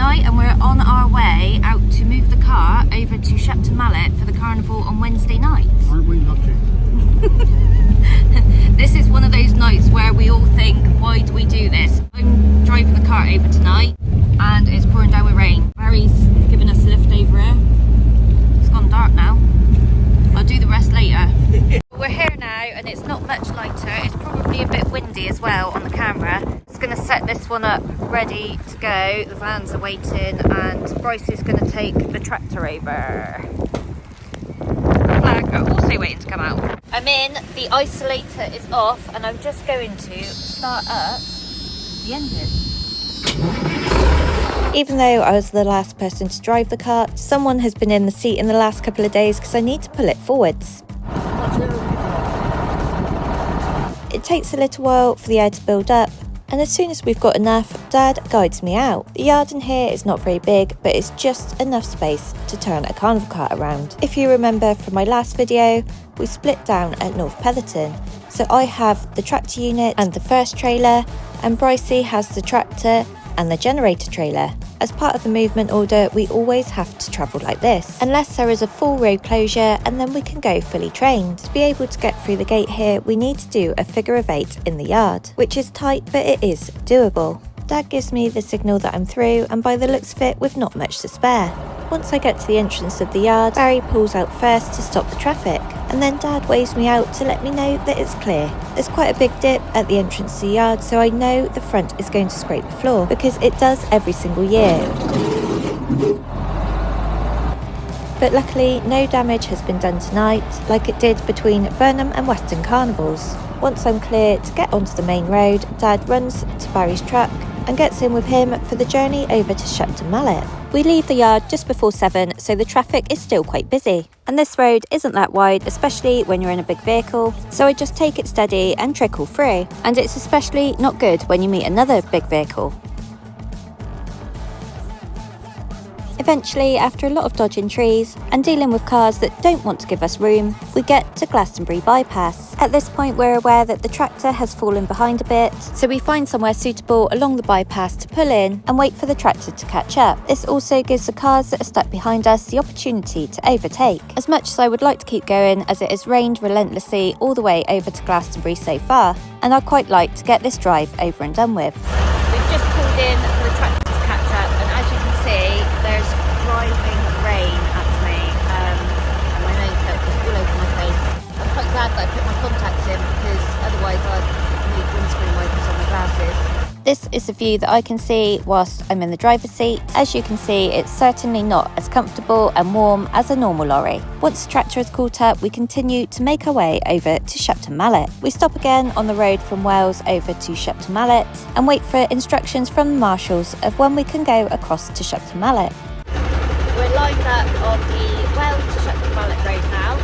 night and we're on our way out to move the car over to Shepton Mallet for the carnival on Wednesday night. Aren't we lucky? This is one of those nights where we all think, why do we do this? I'm driving the car over tonight and it's pouring down with rain. Barry's giving us a lift over here. It's gone dark now. I'll do the rest later. We're here now and it's not much lighter. It's probably a bit windy as well on the camera. It's going to set this one up ready to go. The vans are waiting and Bryce is going to take the tractor over. The flag are also waiting to come out. I'm in, the isolator is off and I'm just going to start up the engine. Even though I was the last person to drive the car, someone has been in the seat in the last couple of days because I need to pull it forwards. It takes a little while for the air to build up, and as soon as we've got enough, Dad guides me out. The yard in here is not very big, but it's just enough space to turn a carnival cart around. If you remember from my last video, we split down at North Petherton. So I have the tractor unit and the first trailer, and Brycey has the tractor and the generator trailer. As part of the movement order, we always have to travel like this, unless there is a full road closure, and then we can go fully trained. To be able to get through the gate here, we need to do a figure of 8 in the yard, which is tight, but it is doable. Dad gives me the signal that I'm through, and by the looks of it, we've not much to spare. Once I get to the entrance of the yard, Barry pulls out first to stop the traffic, and then Dad waves me out to let me know that it's clear. There's quite a big dip at the entrance to the yard, so I know the front is going to scrape the floor, because it does every single year. But luckily, no damage has been done tonight, like it did between Burnham and Western carnivals. Once I'm clear to get onto the main road, Dad runs to Barry's truck and gets in with him for the journey over to Shepton Mallet. We leave the yard just before 7, so the traffic is still quite busy. And this road isn't that wide, especially when you're in a big vehicle, so I just take it steady and trickle through. And it's especially not good when you meet another big vehicle. Eventually, after a lot of dodging trees and dealing with cars that don't want to give us room, we get to Glastonbury bypass. At this point, we're aware that the tractor has fallen behind a bit, so we find somewhere suitable along the bypass to pull in and wait for the tractor to catch up. This also gives the cars that are stuck behind us the opportunity to overtake. As much as I would like to keep going, as it has rained relentlessly all the way over to Glastonbury so far, and I'd quite like to get this drive over and done with. We've just pulled in for the tractor to catch up, and as you can see, there's driving rain at me, and my makeup is all over my face. I'm quite glad that I put my contacts in, because otherwise I'd need windscreen wipers on my glasses. This is the view that I can see whilst I'm in the driver's seat. As you can see, it's certainly not as comfortable and warm as a normal lorry. Once the tractor is caught up, we continue to make our way over to Shepton Mallet. We stop again on the road from Wales over to Shepton Mallet and wait for instructions from the marshals of when we can go across to Shepton Mallet. We're lined up on the Wales to Shepton Mallet road now.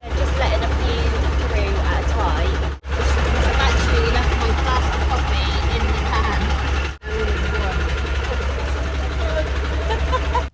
They're just letting a few through at a time. I've actually left my flask of coffee in the can.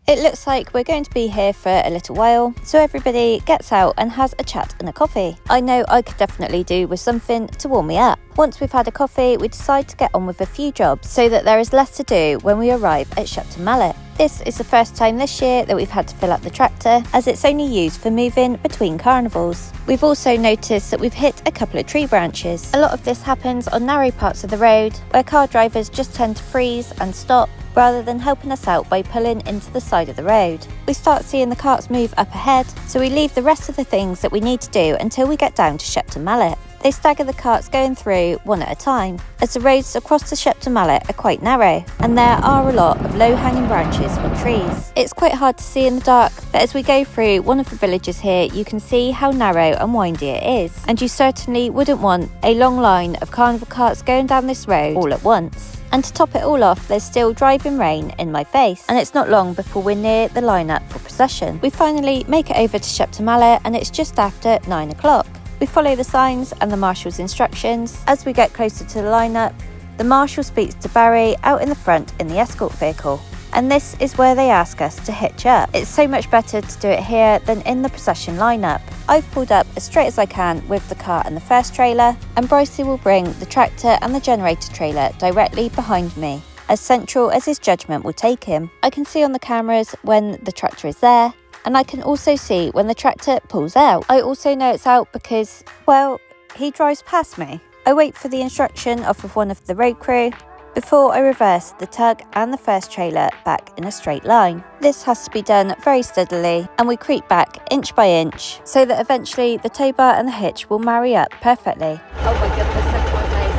It looks like we're going to be here for a little while, so everybody gets out and has a chat and a coffee. I know I could definitely do with something to warm me up. Once we've had a coffee, we decide to get on with a few jobs so that there is less to do when we arrive at Shepton Mallet. This is the first time this year that we've had to fill up the tractor, as it's only used for moving between carnivals. We've also noticed that we've hit a couple of tree branches. A lot of this happens on narrow parts of the road, where car drivers just tend to freeze and stop, rather than helping us out by pulling into the side of the road. We start seeing the carts move up ahead, so we leave the rest of the things that we need to do until we get down to Shepton Mallet. They stagger the carts going through one at a time, as the roads across the Shepton Mallet are quite narrow, and there are a lot of low-hanging branches on trees. It's quite hard to see in the dark, but as we go through one of the villages here, you can see how narrow and windy it is, and you certainly wouldn't want a long line of carnival carts going down this road all at once. And to top it all off, there's still driving rain in my face, and it's not long before we're near the lineup for procession. We finally make it over to Shepton Mallet, and it's just after 9 o'clock. We follow the signs and the marshal's instructions. As we get closer to the lineup, the marshal speaks to Barry out in the front in the escort vehicle. And this is where they ask us to hitch up. It's so much better to do it here than in the procession lineup. I've pulled up as straight as I can with the car and the first trailer, and Brycey will bring the tractor and the generator trailer directly behind me. as central as his judgment will take him. I can see on the cameras when the tractor is there, and I can also see when the tractor pulls out. I also know it's out because, well, he drives past me. I wait for the instruction off of one of the road crew before I reverse the tug and the first trailer back in a straight line. This has to be done very steadily, and we creep back inch by inch so that eventually the tow bar and the hitch will marry up perfectly. Oh my goodness, so my place.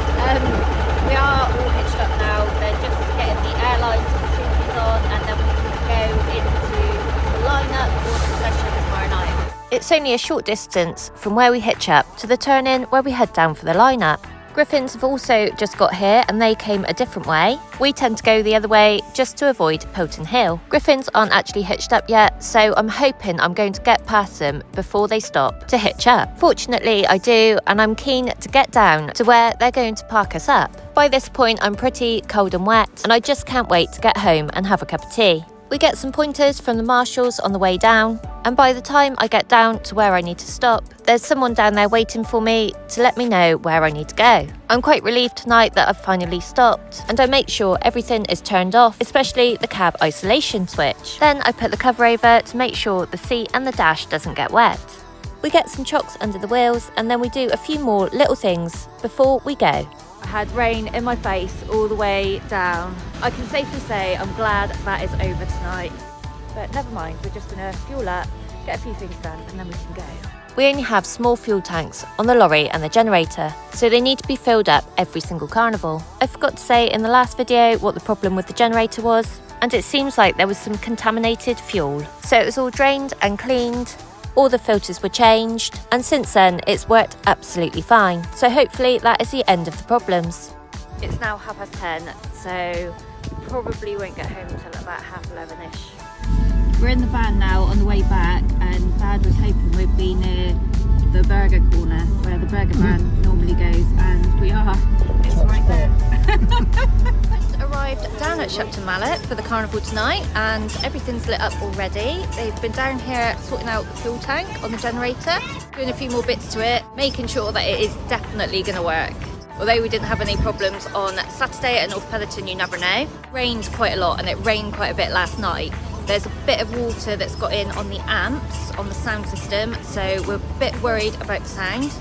We are all hitched up now. They're just getting the airlines and the on, and then we can go into the lineup or the procession tomorrow night. It's only a short distance from where we hitch up to the turn-in where we head down for the lineup. Griffins have also just got here and they came a different way. We tend to go the other way just to avoid Pilton Hill. Griffins aren't actually hitched up yet, so I'm hoping I'm going to get past them before they stop to hitch up. Fortunately, I do, and I'm keen to get down to where they're going to park us up. By this point, I'm pretty cold and wet, and I just can't wait to get home and have a cup of tea. We get some pointers from the marshals on the way down, and by the time I get down to where I need to stop, there's someone down there waiting for me to let me know where I need to go. I'm quite relieved tonight that I've finally stopped, and I make sure everything is turned off, especially the cab isolation switch. Then I put the cover over to make sure the seat and the dash doesn't get wet. We get some chocks under the wheels, and then we do a few more little things before we go. I had rain in my face all the way down. I can safely say I'm glad that is over tonight. But never mind, we're just gonna fuel up, get a few things done, and then we can go. We only have small fuel tanks on the lorry and the generator, so they need to be filled up every single carnival. I forgot to say in the last video what the problem with the generator was, and it seems like there was some contaminated fuel. So it was all drained and cleaned, all the filters were changed, and since then it's worked absolutely fine. So hopefully that is the end of the problems. It's now 10:30, so probably won't get home until about 11:30ish. We're in the van now on the way back, and Dad was hoping we'd be near the burger corner where the burger van normally goes, and we are. It's right there. Arrived down at Shepton Mallet for the carnival tonight, and everything's lit up already. They've been down here sorting out the fuel tank on the generator, doing a few more bits to it, making sure that it is definitely going to work. Although we didn't have any problems on Saturday at North Petherton, you never know. Rained quite a lot, and it rained quite a bit last night. There's a bit of water that's got in on the amps, on the sound system, so we're a bit worried about the sound.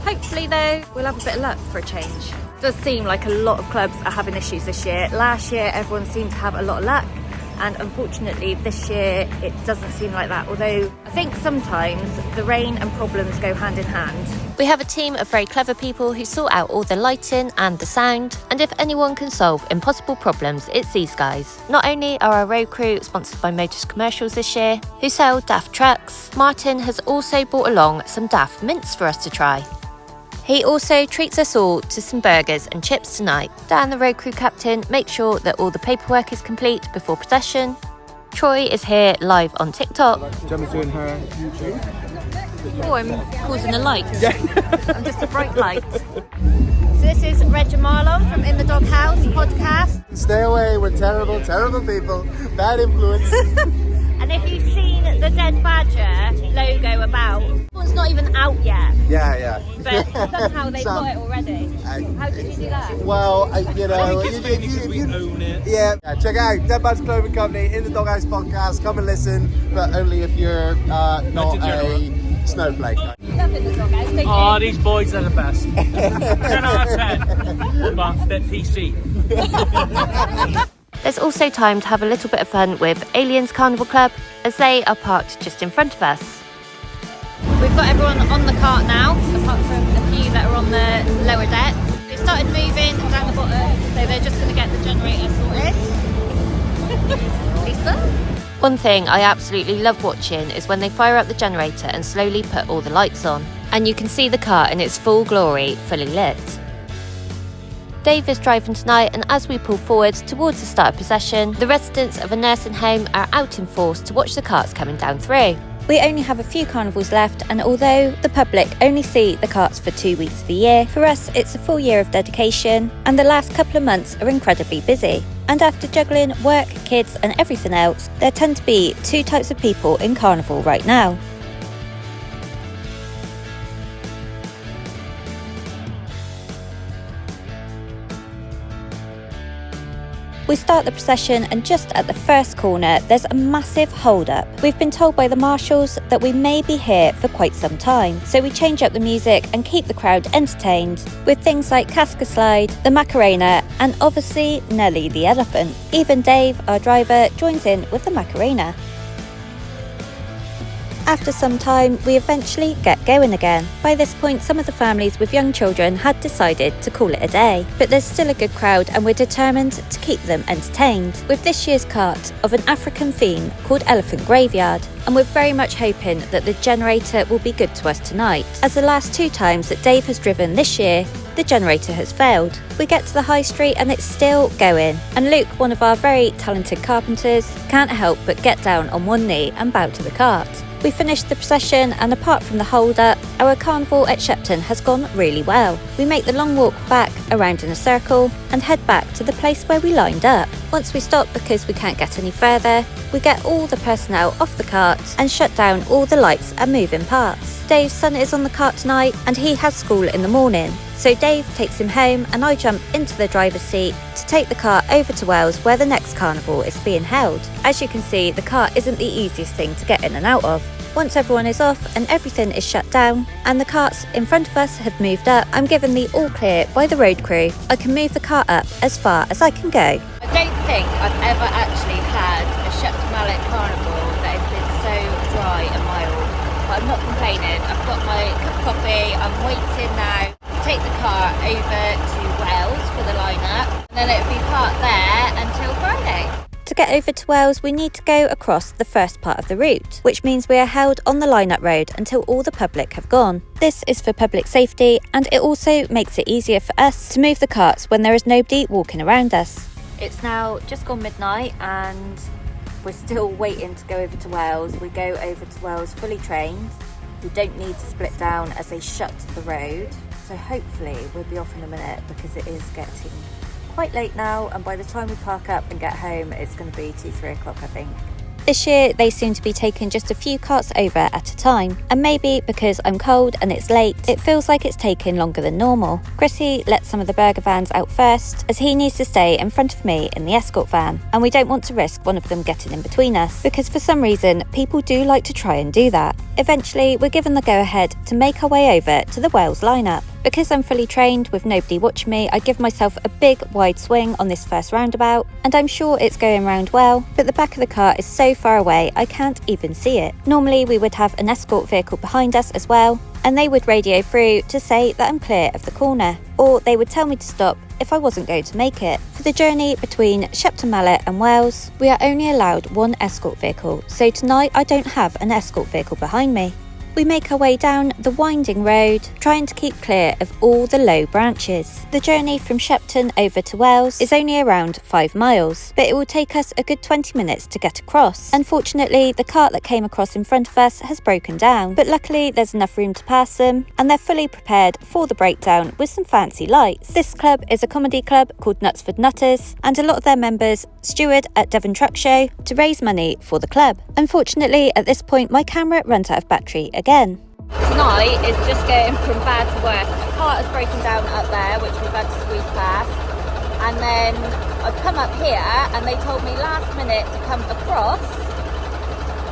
Hopefully though, we'll have a bit of luck for a change. It does seem like a lot of clubs are having issues this year. Last year everyone seemed to have a lot of luck, and unfortunately this year it doesn't seem like that, although I think sometimes the rain and problems go hand in hand. We have a team of very clever people who sort out all the lighting and the sound, and if anyone can solve impossible problems, it's these guys. Not only are our road crew sponsored by Motors Commercials this year, who sell daft trucks, Martin has also brought along some daft mints for us to try. He also treats us all to some burgers and chips tonight. Dan, the road crew captain, makes sure that all the paperwork is complete before procession. Troy is here live on TikTok. Gemma's doing her YouTube. Oh, I'm causing a light. I'm just a bright light. So this is Reg and Marlon from In the Doghouse podcast. Stay away, we're terrible, terrible people. Bad influence. And if you've seen the Dead Badger logo about, one's not even out yet. Yeah. But somehow they've got it already. How did you do that? Well, you know, if we own it. Yeah, check out Dead Badge Clothing Company, In the Doghouse podcast. Come and listen, but only if you're not a snowflake. Love In the Doghouse, thank Oh, you. these boys are the best. 10 out of 10. But they're PC. There's also time to have a little bit of fun with Aliens Carnival Club, as they are parked just in front of us. We've got everyone on the cart now, apart from a few that are on the lower deck. They started moving down the bottom, so they're just going to get the generator sorted. Lisa? One thing I absolutely love watching is when they fire up the generator and slowly put all the lights on, and you can see the car in its full glory, fully lit. Dave is driving tonight, and as we pull forward towards the start of procession, the residents of a nursing home are out in force to watch the carts coming down through. We only have a few carnivals left, and although the public only see the carts for 2 weeks of the year, for us it's a full year of dedication, and the last couple of months are incredibly busy. And after juggling work, kids and everything else, there tend to be two types of people in carnival right now. We start the procession and just at the first corner there's a massive hold-up. We've been told by the marshals that we may be here for quite some time, so we change up the music and keep the crowd entertained with things like Casca Slide, the Macarena and obviously Nelly the elephant. Even Dave, our driver, joins in with the Macarena. After some time, we eventually get going again. By this point, some of the families with young children had decided to call it a day, but there's still a good crowd and we're determined to keep them entertained with this year's cart of an African theme called Elephant Graveyard, and we're very much hoping that the generator will be good to us tonight, as the last 2 times that Dave has driven this year, the generator has failed. We get to the high street and it's still going, and Luke, one of our very talented carpenters, can't help but get down on one knee and bow to the cart. We finished the procession and apart from the hold-up, our carnival at Shepton has gone really well. We make the long walk back around in a circle and head back to the place where we lined up. Once we stop because we can't get any further, we get all the personnel off the cart and shut down all the lights and moving parts. Dave's son is on the cart tonight and he has school in the morning. So Dave takes him home and I jump into the driver's seat to take the cart over to Wales where the next carnival is being held. As you can see, the cart isn't the easiest thing to get in and out of. Once everyone is off and everything is shut down and the carts in front of us have moved up, I'm given the all clear by the road crew. I can move the cart up as far as I can go. I don't think I've ever actually had a Shepton Mallet Carnival that has been so dry and mild, but I'm not complaining. I've got my cup of coffee, I'm waiting now to take the car over to Wales for the lineup, and then it'll be parked there until Friday. To get over to Wales, we need to go across the first part of the route, which means we are held on the line-up road until all the public have gone. This is for public safety, and it also makes it easier for us to move the carts when there is nobody walking around us. It's now just gone midnight and we're still waiting to go over to Wales. We go over to Wales fully trained. We don't need to split down as they shut the road. So hopefully we'll be off in a minute because it is getting quite late now, and by the time we park up and get home it's going to be 2-3 o'clock I think. This year they seem to be taking just a few carts over at a time, and maybe because I'm cold and it's late, it feels like it's taking longer than normal. Chrissy lets some of the burger vans out first as he needs to stay in front of me in the escort van, and we don't want to risk one of them getting in between us because for some reason people do like to try and do that. Eventually we're given the go ahead to make our way over to the Wales lineup. Because I'm fully trained with nobody watching me, I give myself a big wide swing on this first roundabout, and I'm sure it's going round well, but the back of the car is so far away I can't even see it. Normally we would have an escort vehicle behind us as well, and they would radio through to say that I'm clear of the corner, or they would tell me to stop if I wasn't going to make it. For the journey between Shepton Mallet and Wales, we are only allowed one escort vehicle, so tonight I don't have an escort vehicle behind me. We make our way down the winding road, trying to keep clear of all the low branches. The journey from Shepton over to Wales is only around 5 miles, but it will take us a good 20 minutes to get across. Unfortunately, the cart that came across in front of us has broken down, but luckily there's enough room to pass them, and they're fully prepared for the breakdown with some fancy lights. This club is a comedy club called Knutsford Nutters, and a lot of their members steward at Devon Truck Show to raise money for the club. Unfortunately, at this point my camera runs out of battery again. Tonight is just going from bad to worse. The cart has broken down up there, which we've had to squeeze past, and then I've come up here and they told me last minute to come across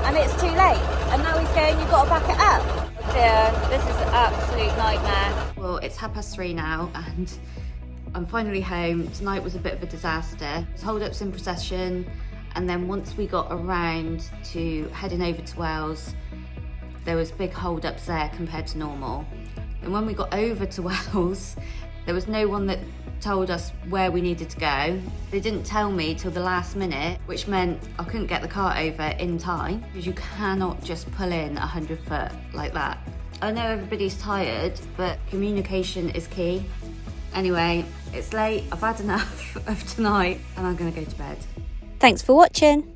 and it's too late, and now he's going, you've got to back it up. Oh dear, this is an absolute nightmare. Well, it's 3:30 now and I'm finally home. Tonight was a bit of a disaster. Hold-ups in procession, and then once we got around to heading over to Wales, there was big hold-ups there compared to normal. And when we got over to Wales, there was no one that told us where we needed to go. They didn't tell me till the last minute, which meant I couldn't get the cart over in time, because you cannot just pull in 100 foot like that. I know everybody's tired, but communication is key. Anyway, it's late, I've had enough of tonight, and I'm gonna go to bed. Thanks for watching.